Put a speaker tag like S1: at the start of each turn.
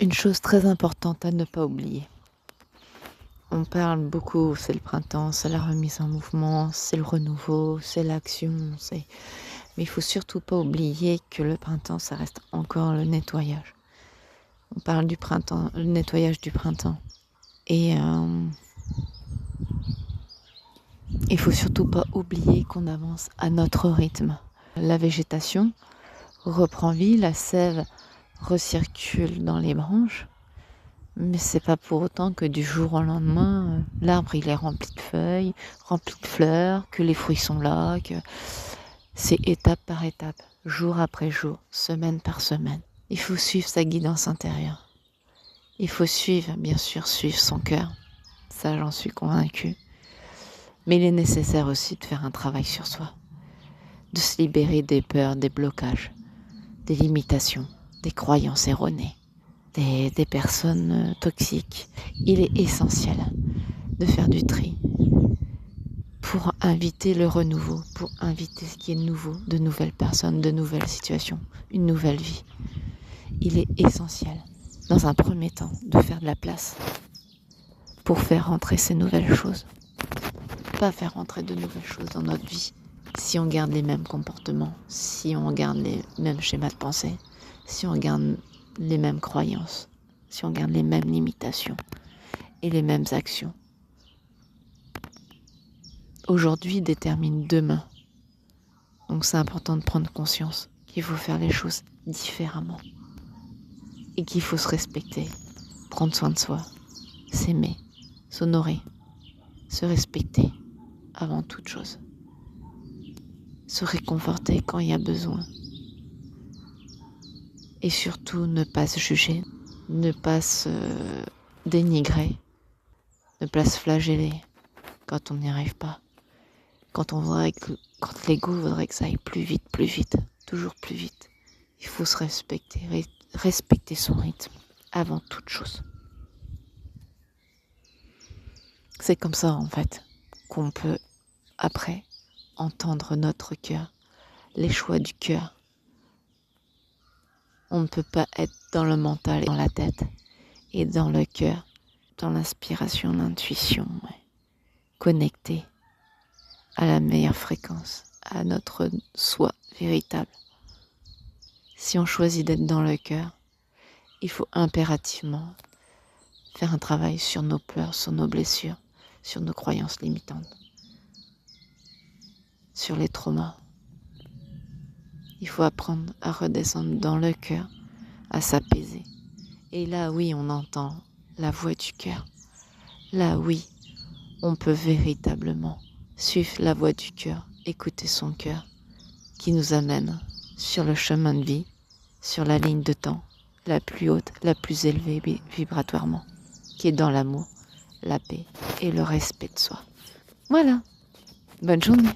S1: Une chose très importante à ne pas oublier. On parle beaucoup, c'est le printemps, c'est la remise en mouvement, c'est le renouveau, c'est l'action, mais il faut surtout pas oublier que le printemps, ça reste encore le nettoyage. On parle du printemps, le nettoyage du printemps. Et il faut surtout pas oublier qu'on avance à notre rythme. La végétation reprend vie, la sève recircule dans les branches. Mais c'est pas pour autant que du jour au lendemain, l'arbre il est rempli de feuilles, rempli de fleurs, que les fruits sont là, que c'est étape par étape, jour après jour, semaine par semaine. Il faut suivre sa guidance intérieure. Il faut suivre, bien sûr, suivre son cœur. Ça, j'en suis convaincue. Mais il est nécessaire aussi de faire un travail sur soi, de se libérer des peurs, des blocages, des limitations, des croyances erronées. Des personnes toxiques. Il est essentiel de faire du tri pour inviter le renouveau, pour inviter ce qui est nouveau, de nouvelles personnes, de nouvelles situations, une nouvelle vie. Il est essentiel, dans un premier temps, de faire de la place pour faire rentrer ces nouvelles choses. Pas faire rentrer de nouvelles choses dans notre vie si on garde les mêmes comportements, si on garde les mêmes schémas de pensée, si on garde les mêmes croyances, si on garde les mêmes limitations et les mêmes actions. Aujourd'hui détermine demain. Donc c'est important de prendre conscience qu'il faut faire les choses différemment et qu'il faut se respecter, prendre soin de soi, s'aimer, s'honorer, se respecter avant toute chose, se réconforter quand il y a besoin. Et surtout, ne pas se juger, ne pas se dénigrer, ne pas se flageller quand on n'y arrive pas. Quand l'ego voudrait que ça aille plus vite, toujours plus vite. Il faut se respecter, respecter son rythme avant toute chose. C'est comme ça, en fait, qu'on peut, après, entendre notre cœur, les choix du cœur. On ne peut pas être dans le mental et dans la tête, et dans le cœur, dans l'inspiration, l'intuition, connecté à la meilleure fréquence, à notre soi véritable. Si on choisit d'être dans le cœur, il faut impérativement faire un travail sur nos peurs, sur nos blessures, sur nos croyances limitantes, sur les traumas. Il faut apprendre à redescendre dans le cœur, à s'apaiser. Et là, oui, on entend la voix du cœur. Là, oui, on peut véritablement suivre la voix du cœur, écouter son cœur, qui nous amène sur le chemin de vie, sur la ligne de temps, la plus haute, la plus élevée vibratoirement, qui est dans l'amour, la paix et le respect de soi. Voilà, bonne journée.